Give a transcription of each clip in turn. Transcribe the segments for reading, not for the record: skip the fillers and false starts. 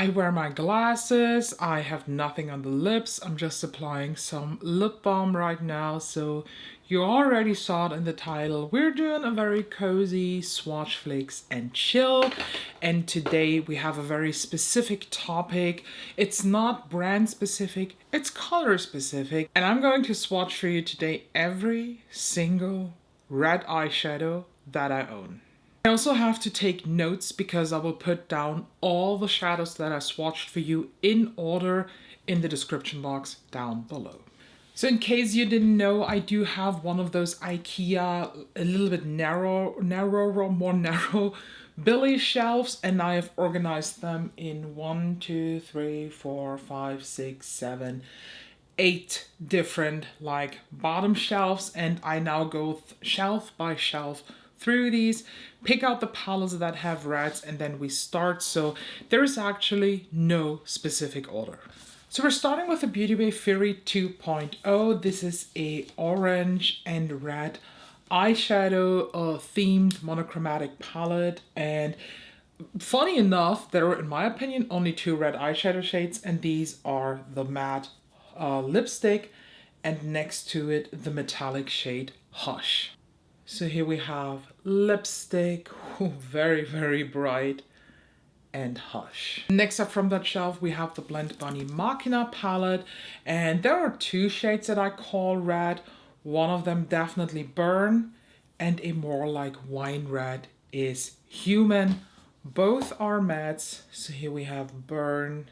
I wear my glasses, I have nothing on the lips, I'm just applying some lip balm right now, so you already saw it in the title. We're doing a very cozy Swatchflix and chill, and today we have a very specific topic. It's not brand specific, it's color specific, and I'm going to swatch for you today every single red eyeshadow that I own. I also have to take notes because I will put down all the shadows that I swatched for you in order in the description box down below. So in case you didn't know, I do have one of those IKEA, a little bit more narrow Billy shelves, and I have organized them in 1, 2, 3, 4, 5, 6, 7, 8 different like bottom shelves, and I now go shelf by shelf through these, pick out the palettes that have reds, and then we start. So there is actually no specific order. So we're starting with the Beauty Bay Fury 2.0. This is a orange and red eyeshadow themed monochromatic palette, and funny enough, there are, in my opinion, only 2 red eyeshadow shades, and these are the matte lipstick and next to it the metallic shade Hush. So here we have lipstick, very, very bright, and Hush. Next up from that shelf, we have the Blendbunny Machina palette, and there are 2 shades that I call red. One of them definitely Burn, and a more like wine red is Human. Both are mattes, so here we have Burn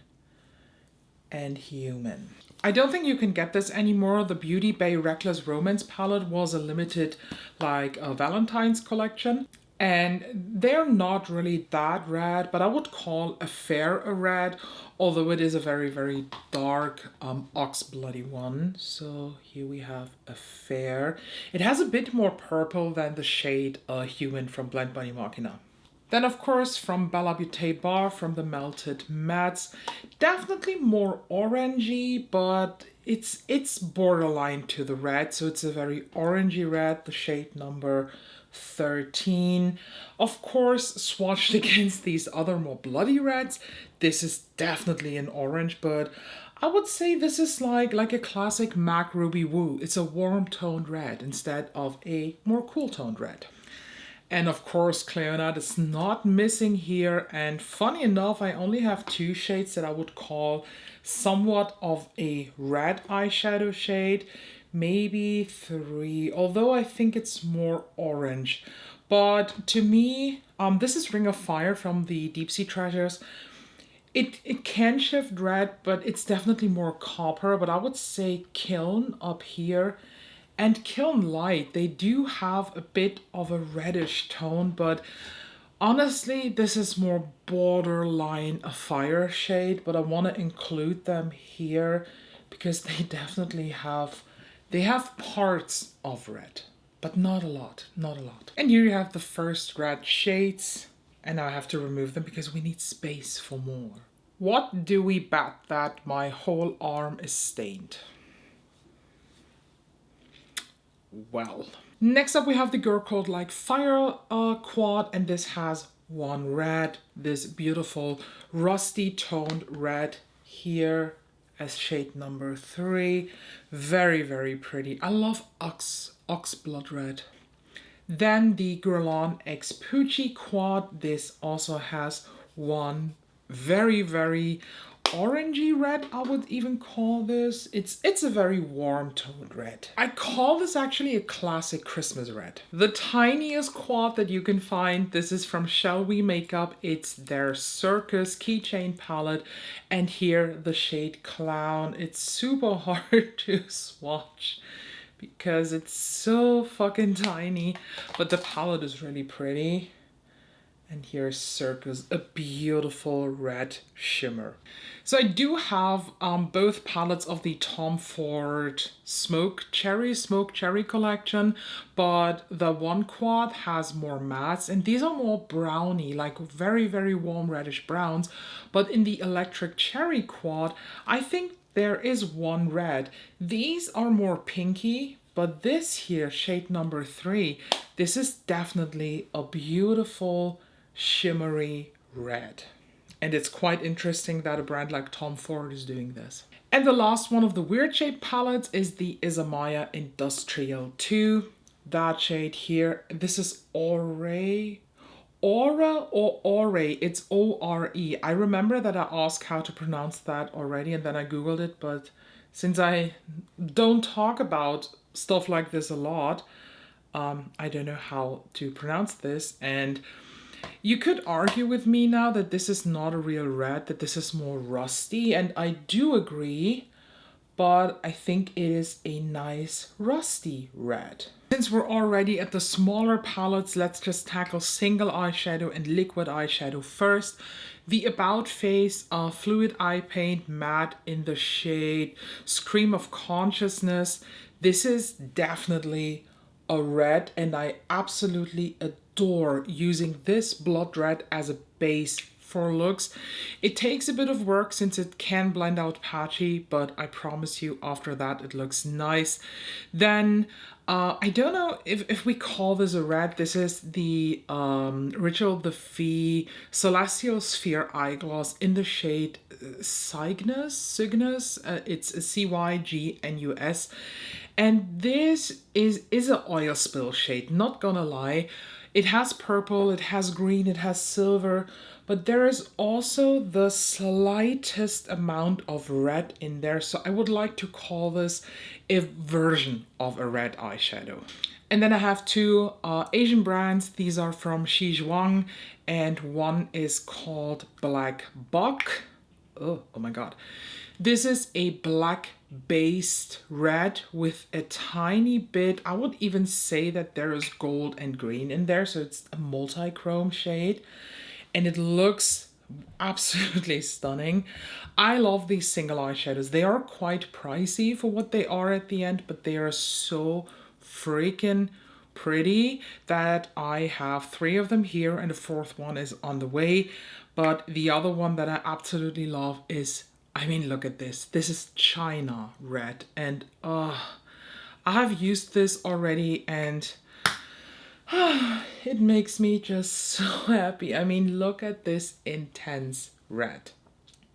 and Human. I don't think you can get this anymore. The Beauty Bay Reckless Romance palette was a limited like a Valentine's collection, and they're not really that red, but I would call Affair a red, although it is a very, very dark ox bloody one. So here we have Affair. It has a bit more purple than the shade Human from Blendbunny Machina. Then, of course, from Bellabeautebar, from the Melted Mattes, definitely more orangey, but it's borderline to the red, so it's a very orangey red, the shade number 13. Of course, swatched against these other more bloody reds, this is definitely an orange, but I would say this is like a classic MAC Ruby Woo. It's a warm toned red instead of a more cool toned red. And of course, Clionadh is not missing here. And funny enough, I only have 2 shades that I would call somewhat of a red eyeshadow shade. Maybe 3, although I think it's more orange. But to me, this is Ring of Fire from the Deep Sea Treasures. It can shift red, but it's definitely more copper. But I would say Kiln up here and Kiln Light, they do have a bit of a reddish tone, but honestly, this is more borderline a fire shade, but I want to include them here because they definitely have parts of red, but not a lot, not a lot. And here you have the first red shades, and now I have to remove them because we need space for more. What do we bet that my whole arm is stained? Well, next up we have the Girlcult like Fire quad, and this has 1 red, this beautiful rusty toned red here as shade number 3. Very, very pretty. I love ox blood red. Then the Guerlain X Pucci quad. This also has 1 very, very orangey red, I would even call this. It's a very warm toned red. I call this actually a classic Christmas red. The tiniest quad that you can find, this is from Shellwe Makeup. It's their Circus keychain palette, and here the shade Clown. It's super hard to swatch because it's so fucking tiny, but the palette is really pretty. And here's Circus, a beautiful red shimmer. So I do have both palettes of the Tom Ford Smoke Cherry collection, but the 1 quad has more mattes, and these are more browny, like very, very warm reddish browns. But in the Electric Cherry quad, I think there is 1 red. These are more pinky, but this here, shade number 3, this is definitely a beautiful shimmery red. And it's quite interesting that a brand like Tom Ford is doing this. And the last one of the weird shade palettes is the Isamaya Industrial 2. That shade here, this is Aura or Ore, it's O-R-E. I remember that I asked how to pronounce that already and then I googled it, but since I don't talk about stuff like this a lot, I don't know how to pronounce this. And you could argue with me now that this is not a real red, that this is more rusty, and I do agree, but I think it is a nice rusty red. Since we're already at the smaller palettes, let's just tackle single eyeshadow and liquid eyeshadow first. The About Face Fluid Eye Paint Matte in the shade Scream of Consciousness. This is definitely a red, and I absolutely adore using this blood red as a base for looks. It takes a bit of work since it can blend out patchy, but I promise you after that it looks nice. Then I don't know if we call this a red. This is the Rituel the Fille Celestial Sphere Eyegloss in the shade Cygnus. It's a Cygnus. And this is an oil spill shade, not gonna lie. It has purple, it has green, it has silver, but there is also the slightest amount of red in there. So I would like to call this a version of a red eyeshadow. And then I have two Asian brands. These are from Shizhaung, and one is called Black Buck. Oh my God. This is a black based red with a tiny bit, I would even say that there is gold and green in there. So it's a multi-chrome shade and it looks absolutely stunning. I love these single eyeshadows. They are quite pricey for what they are at the end, but they are so freaking pretty that I have 3 of them here and the 4th one is on the way. But the other one that I absolutely love is, I mean, look at this. This is China red, and I have used this already and it makes me just so happy. I mean, look at this intense red.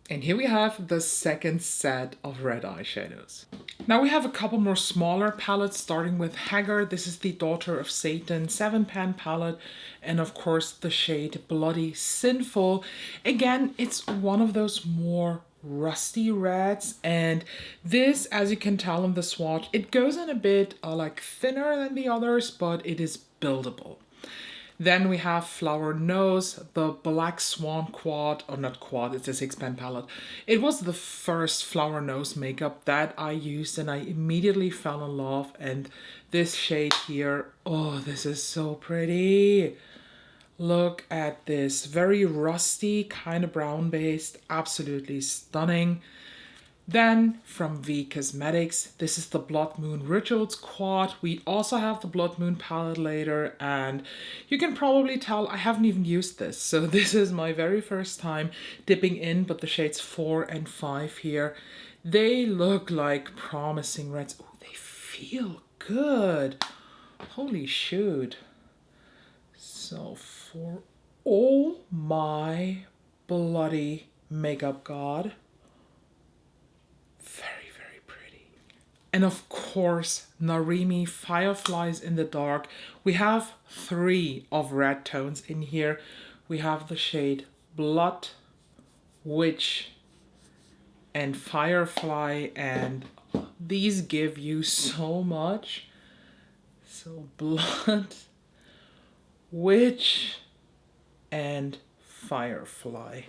And here we have the second set of red eyeshadows. Now we have a couple more smaller palettes, starting with Haggard. This is the Daughter of Satan 7-pan palette. And of course the shade Bloody Sinful. Again, it's one of those more rusty reds, and this, as you can tell in the swatch, it goes in a bit like thinner than the others, but it is buildable. Then we have Flower Nose, the Black Swan quad, or not quad, it's a 6-pan palette. It was the first Flower Nose makeup that I used and I immediately fell in love. And this shade here, oh, this is so pretty. Look at this, very rusty, kind of brown based, absolutely stunning. Then from V Cosmetics, this is the Blood Moon Rituals quad. We also have the Blood Moon palette later, and you can probably tell I haven't even used this. So this is my very first time dipping in, but the shades 4 and 5 here, they look like promising reds. Oh, they feel good. Holy shoot. So for, oh my bloody makeup god. Very, very pretty. And of course, Narimi Fireflies in the Dark. We have 3 of red tones in here. We have the shade Blood, Witch, and Firefly, and these give you so much. So Blood, Witch, and Firefly.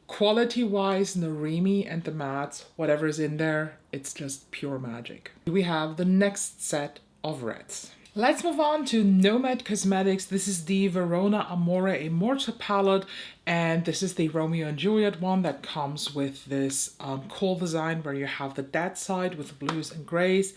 Quality-wise, Narimi and the mattes, whatever's in there, it's just pure magic. We have the next set of reds. Let's move on to Nomad Cosmetics. This is the Verona Amore a Morte palette, and this is the Romeo and Juliet one that comes with this cool design where you have the dead side with blues and grays,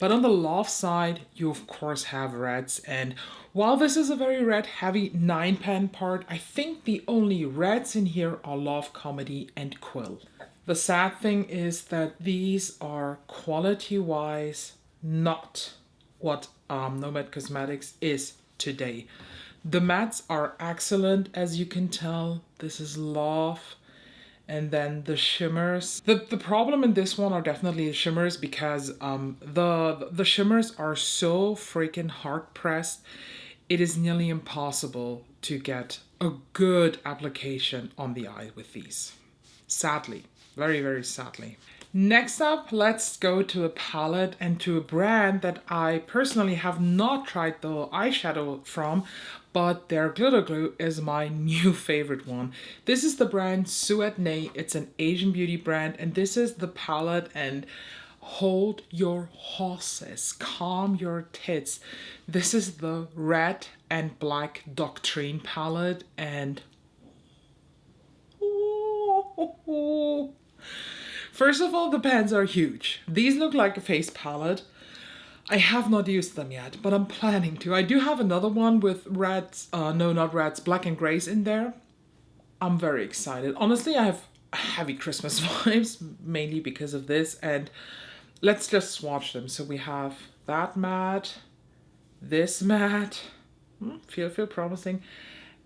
but on the love side you of course have reds. And while this is a very red heavy 9-pan part, I think the only reds in here are Love, Comedy, and Quill. The sad thing is that these are quality-wise not what Nomad Cosmetics is today. The mattes are excellent, as you can tell. This is Love. And then the shimmers. The problem in this one are definitely the shimmers because the shimmers are so freaking hard pressed. It is nearly impossible to get a good application on the eye with these. Sadly, very, very sadly. Next up, let's go to a palette and to a brand that I personally have not tried the eyeshadow from, but their glitter glue is my new favorite one. This is the brand Suetney. It's an Asian beauty brand, and this is the palette, and hold your horses, calm your tits. This is the red and black Doctrine palette, and first of all, the pans are huge. These look like a face palette. I have not used them yet, but I'm planning to. I do have another one with reds, no, not reds, black and grays in there. I'm very excited. Honestly, I have heavy Christmas vibes, mainly because of this, and let's just swatch them. So we have that matte, this matte, feel promising,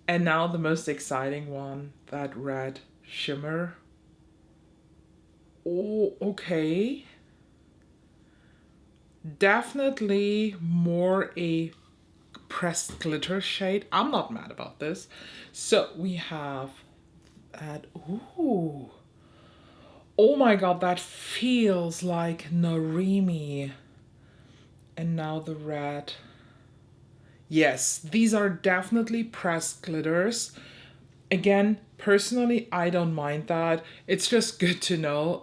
and now the most exciting one, that red shimmer. Oh, okay. Definitely more a pressed glitter shade. I'm not mad about this. So we have that. Ooh. Oh my god, that feels like Narimi. And now the red. Yes, these are definitely pressed glitters. Again, personally, I don't mind that. It's just good to know.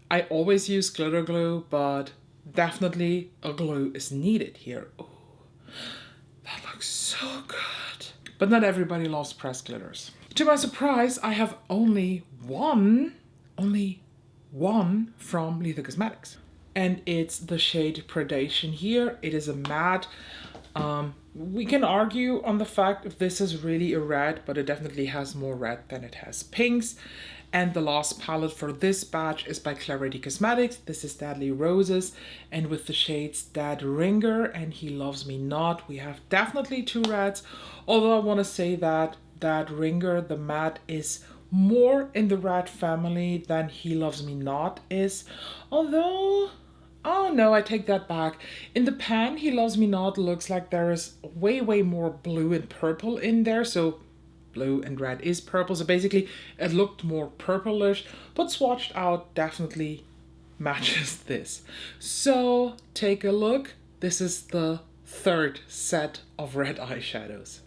I always use glitter glue, but definitely a glue is needed here. Ooh, that looks so good. But not everybody loves pressed glitters. To my surprise, I have only one from Lite Cosmetics. And it's the shade Predation here. It is a matte. We can argue on the fact if this is really a red, but it definitely has more red than it has pinks. And the last palette for this batch is by Clarity Cosmetics. This is Deadly Roses, and with the shades Dead Ringer and He Loves Me Not, we have definitely two reds. Although I want to say that Dead Ringer, the matte, is more in the red family than He Loves Me Not is. Although, oh no, I take that back. In the pan, He Loves Me Not looks like there is way more blue and purple in there. So blue and red is purple. So basically it looked more purplish, but swatched out definitely matches this. So take a look. This is the third set of red eyeshadows.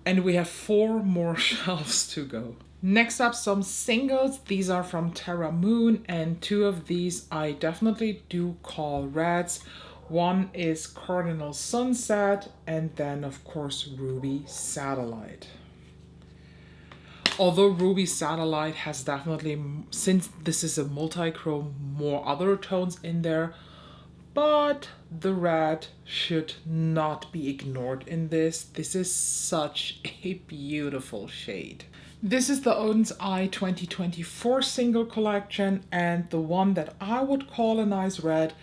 And we have 4 more shelves to go. Next up, some singles. These are from Terra Moon, and 2 of these I definitely do call reds. One is Cardinal Sunset, and then of course Ruby Satellite. Although Ruby Satellite has definitely, since this is a multi-chrome, more other tones in there, but the red should not be ignored in this. This is such a beautiful shade. This is the Oden's Eye 2024 single collection, and the one that I would call a nice red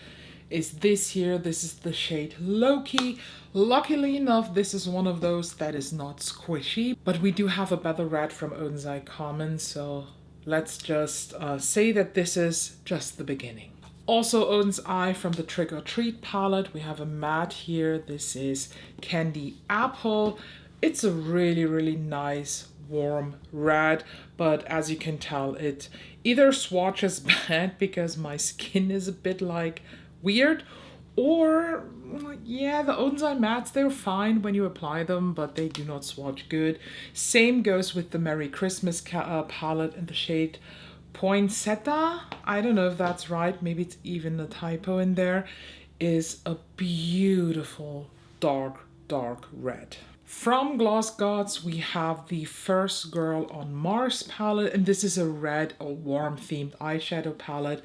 is this here. This is the shade Loki. Luckily enough, this is one of those that is not squishy, but we do have a better red from Oden's Eye Common, so let's just say that this is just the beginning. Also Oden's Eye from the Trick or Treat palette. We have a matte here. This is Candy Apple. It's a really nice warm red, but as you can tell, it either swatches bad because my skin is a bit like weird, or yeah, the Oden's Eye mattes, they're fine when you apply them, but they do not swatch good. Same goes with the Merry Christmas palette in the shade Poinsettia. I don't know if that's right, maybe it's even a typo in there. Is a beautiful dark red. From Gloss Gods, we have the First Girl on Mars palette, and this is a red or warm themed eyeshadow palette,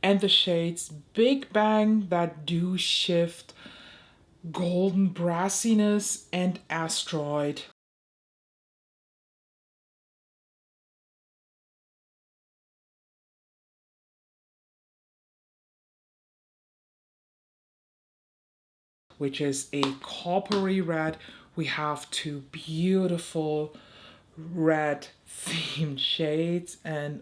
and the shades Big Bang, that do shift, Golden Brassiness, and Asteroid. Which is a coppery red We have two beautiful red themed shades, and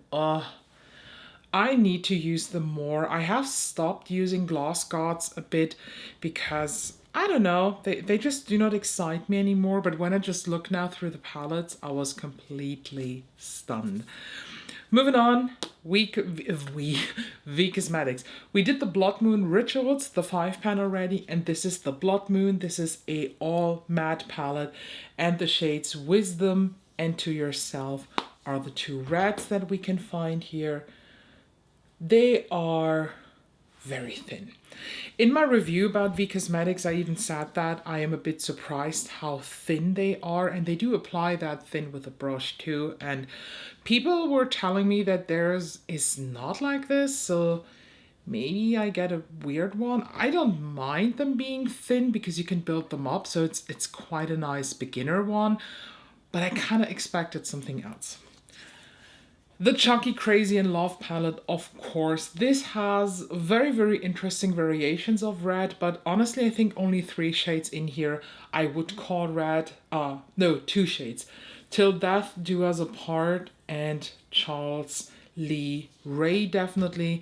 I need to use them more. I have stopped using Gloss Gods a bit because, I don't know, they just do not excite me anymore. But when I just look now through the palettes, I was completely stunned. Moving on, V Cosmetics. We did the Blood Moon Rituals, the 5-pan already, and this is the Blood Moon. This is a all matte palette, and the shades Wisdom and To Yourself are the two reds that we can find here. They are very thin. In my review about V Cosmetics, I even said that I am a bit surprised how thin they are, and they do apply that thin with a brush too. And people were telling me that theirs is not like this, so maybe I get a weird one. I don't mind them being thin because you can build them up, so it's quite a nice beginner one, but I kind of expected something else. The Chunky Crazy in Love palette, of course. This has very, very interesting variations of red, but honestly, I think only 3 shades in here I would call red. No, 2 shades. Till Death Do Us Apart and Charles Lee Ray, definitely.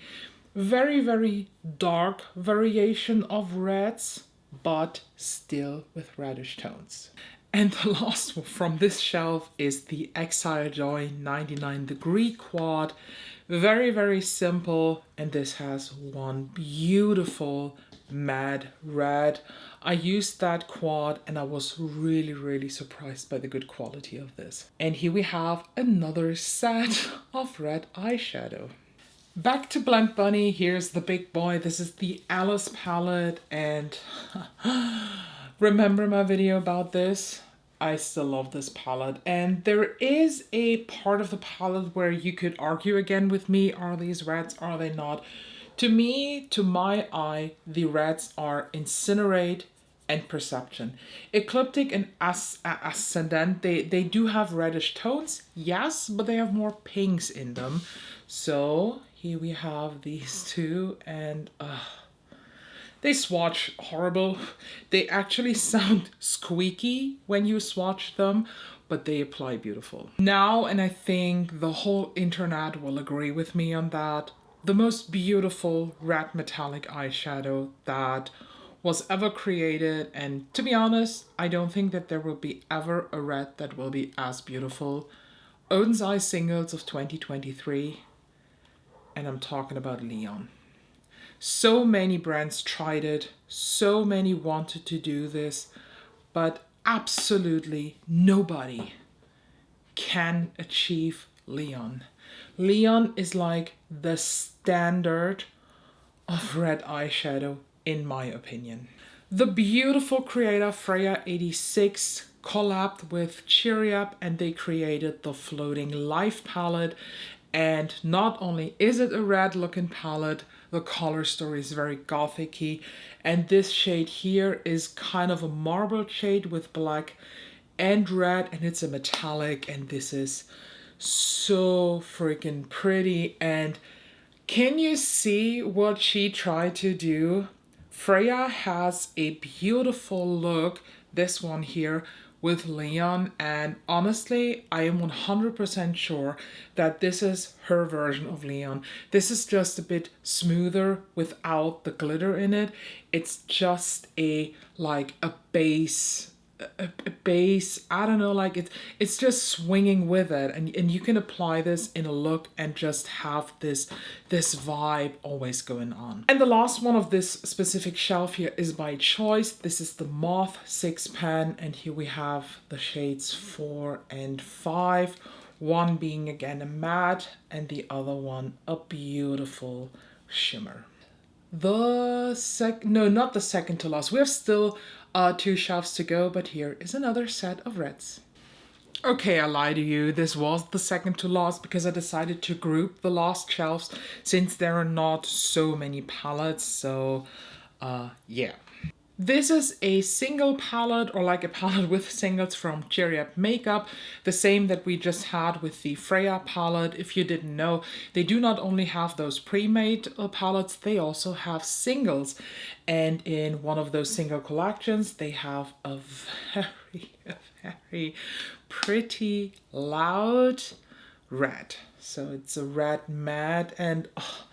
Very, very dark variation of reds, but still with reddish tones. And the last one from this shelf is the Exile Joy 99 Degree Quad. Very, very simple. And this has one beautiful mad red. I used that quad and I was really, really surprised by the good quality of this. And here we have another set of red eyeshadow. Back to Blendbunny. Here's the big boy. This is the Alice palette, and remember my video about this? I still love this palette, and there is a part of the palette where you could argue again with me. Are these reds? Are they not? To me, to my eye, the reds are Incinerate and Perception. Ecliptic and Ascendant, they do have reddish tones, yes, but they have more pinks in them. So here we have these two, and they swatch horrible. They actually sound squeaky when you swatch them, but they apply beautiful. Now, and I think the whole internet will agree with me on that, the most beautiful red metallic eyeshadow that was ever created. And to be honest, I don't think that there will be ever a red that will be as beautiful. Odin's Eye Singles of 2023, and I'm talking about Leon. So many brands tried it, so many wanted to do this, but absolutely nobody can achieve Leon. Leon is like the standard of red eyeshadow, in my opinion. The beautiful creator Freya 86 collabed with Cheery Up, and they created the Floating Life palette. And not only is it a red looking palette, the color story is very gothic-y, and this shade here is kind of a marble shade with black and red, and it's a metallic, and this is so freaking pretty. And can you see what she tried to do? Freya has a beautiful look, this one here, with Leon, and honestly, I am 100% sure that this is her version of Leon. This is just a bit smoother without the glitter in it. It's just a base, I don't know, like it's just swinging with it, and you can apply this in a look and just have this vibe always going on. And the last one of this specific shelf here is by choice. This is the Moth 6-pan, and here we have the shades 4 and 5, one being again a matte and the other one a beautiful shimmer. Not the second to last. We have still 2 shelves to go, but here is another set of reds. Okay, I lied to you. This was the second to last because I decided to group the last shelves since there are not so many palettes. So, yeah. This is a single palette, or like a palette with singles from Cheery Up Makeup, the same that we just had with the Freya palette. If you didn't know, they do not only have those pre-made palettes, they also have singles. And in one of those single collections, they have a very pretty loud red. So it's a red matte, and oh,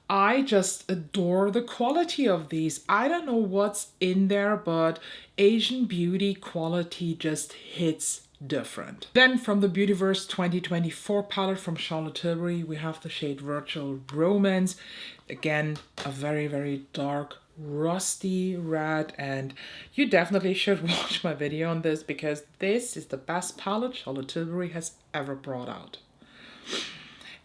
I just adore the quality of these. I don't know what's in there, but Asian beauty quality just hits different. Then from the Beautyverse 2024 palette from Charlotte Tilbury, we have the shade Virtual Romance. Again, a very dark rusty red, and you definitely should watch my video on this because this is the best palette Charlotte Tilbury has ever brought out.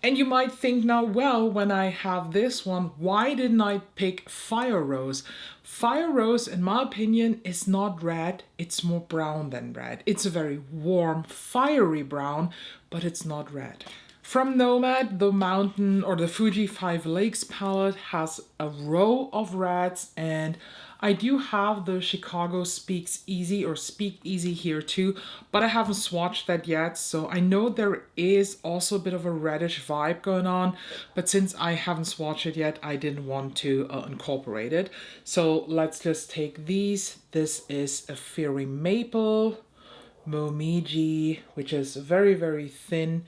And you might think now, well, when I have this one, why didn't I pick Fire Rose? Fire Rose, in my opinion, is not red. It's more brown than red. It's a very warm, fiery brown, but it's not red. From Nomad, the Mountain or the Fuji 5 Lakes palette has a row of reds, and I do have the Chicago Speaks Easy or Speak Easy here too, but I haven't swatched that yet, so I know there is also a bit of a reddish vibe going on, but since I haven't swatched it yet, I didn't want to incorporate it. So let's just take these. This is a Fairy Maple, Momiji, which is very thin,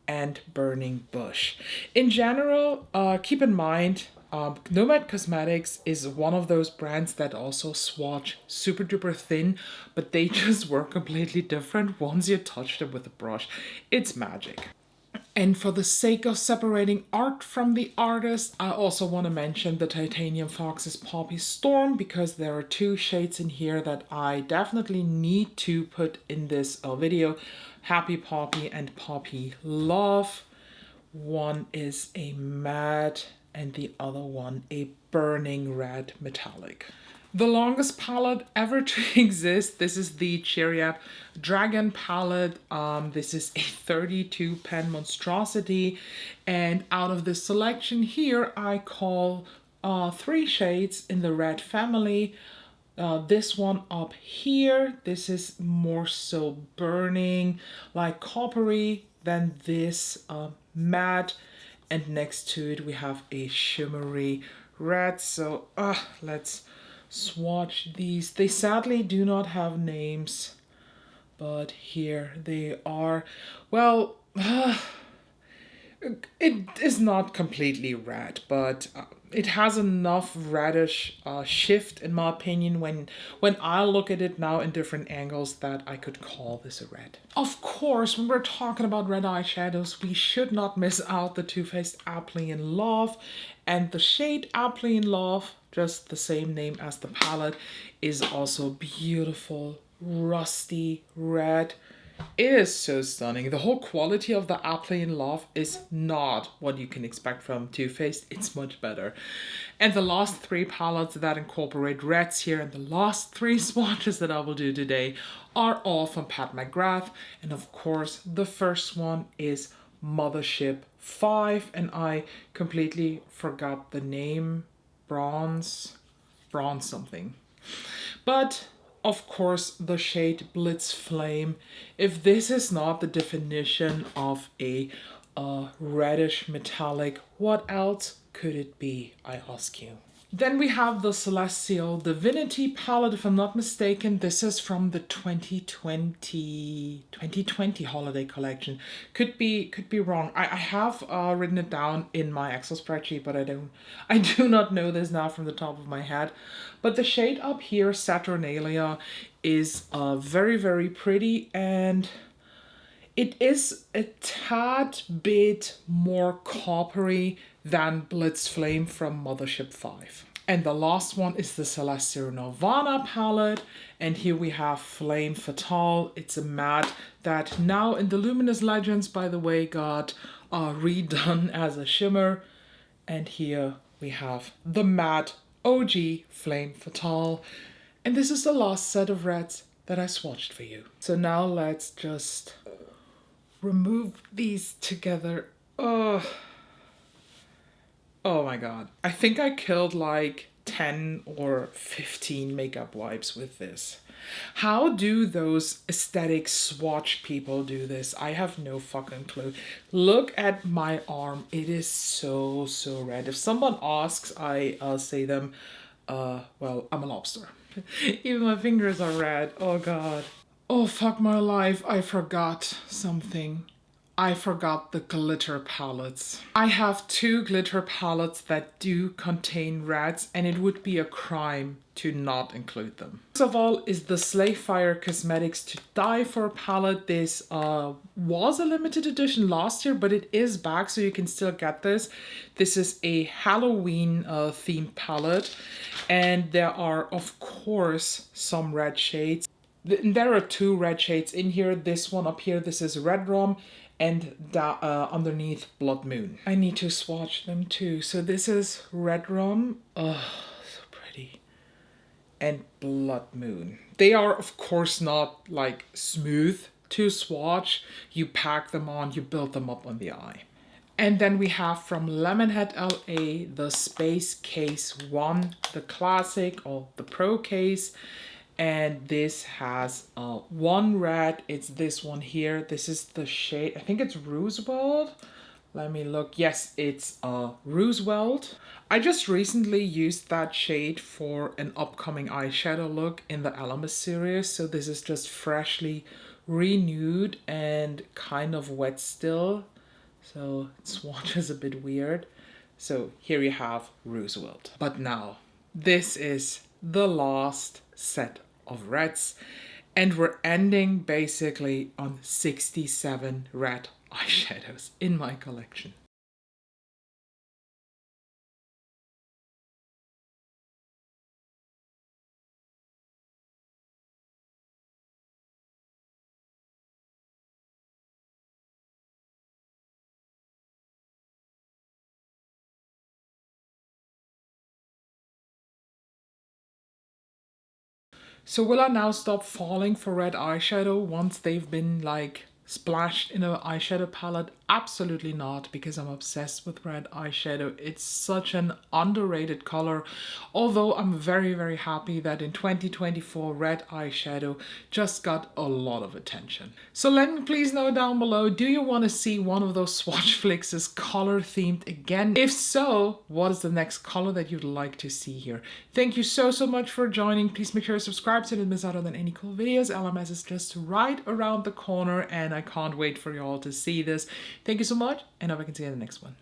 and Burning Bush. In general, keep in mind, Nomad Cosmeitcs is one of those brands that also swatch super duper thin, but they just work completely different once you touch them with a brush. It's magic. And for the sake of separating art from the artist, I also want to mention the Titanium Fox's Poppy Storm, because there are two shades in here that I definitely need to put in this video. Happy Poppy and Poppy Love. One is a matte and the other one a burning red metallic. The longest palette ever to exist. This is the Cheery Up Dragon palette. This is a 32 pen monstrosity, and out of this selection here, I call 3 shades in the red family. This one up here, this is more so burning, like coppery, than this matte, and next to it we have a shimmery red. So let's swatch these. They sadly do not have names, but here they are. Well, it is not completely red, but it has enough reddish shift, in my opinion, when I look at it now in different angles, that I could call this a red. Of course, when we're talking about red eyeshadows, we should not miss out the Too Faced Aptly in Love. And the shade Aptly in Love, just the same name as the palette, is also beautiful, rusty red. It is so stunning. The whole quality of the Aptly in Love is not what you can expect from Too Faced. It's much better. And the last 3 palettes that incorporate reds here, and the last 3 swatches that I will do today, are all from Pat McGrath. And of course, the first one is Mothership 5, and I completely forgot the name. Bronze something. But of course, the shade Blitz Flame. If this is not the definition of a reddish metallic, what else could it be, I ask you? Then we have the Celestial Divinity palette, if I'm not mistaken. This is from the 2020 holiday collection. Could be wrong. I have written it down in my Excel spreadsheet, but I do not know this now from the top of my head. But the shade up here, Saturnalia, is very pretty, and it is a tad bit more coppery than Blitz Flame from Mothership 5. And the last one is the Celestial Nirvana palette, and here we have Flame Fatale. It's a matte that now in the Luminous Legends, by the way, got redone as a shimmer. And here we have the matte OG Flame Fatale. And this is the last set of reds that I swatched for you. So now let's just remove these together. Oh my god. I think I killed like 10 or 15 makeup wipes with this. How do those aesthetic swatch people do this? I have no fucking clue. Look at my arm. It is so red. If someone asks, I'll say them, well, I'm a lobster. Even my fingers are red. Oh god. Oh fuck my life. I forgot something. I forgot the glitter palettes. I have 2 glitter palettes that do contain reds, and it would be a crime to not include them. First of all is the Slayfire Cosmetics To Die For palette. This was a limited edition last year, but it is back, so you can still get this. This is a Halloween themed palette, and there are of course some red shades. There are 2 red shades in here. This one up here, this is Red Rum, and underneath Blood Moon. I need to swatch them too. So this is Red Rum. Oh, so pretty. And Blood Moon. They are of course not like smooth to swatch. You pack them on, you build them up on the eye. And then we have from Lemonhead LA the Space Case 1, the classic or the pro case. And this has one red. It's this one here. This is the shade, I think it's Roosevelt. Let me look. Yes, it's Roosevelt. I just recently used that shade for an upcoming eyeshadow look in the Elemis series. So this is just freshly renewed and kind of wet still. So swatch is a bit weird. So here you have Roosevelt. But now, this is the last set of reds, and we're ending basically on 67 red eyeshadows in my collection. So will I now stop falling for red eyeshadow once they've been like splashed in an eyeshadow palette? Absolutely not, because I'm obsessed with red eyeshadow. It's such an underrated color, although I'm very happy that in 2024 red eyeshadow just got a lot of attention. So let me please know down below, do you want to see one of those Swatchflixes color themed again? If so, what is the next color that you'd like to see here? Thank you so much for joining. Please make sure to subscribe so you don't miss out on any cool videos. LMS is just right around the corner, and I can't wait for you all to see this. Thank you so much, and I hope I can see you in the next one.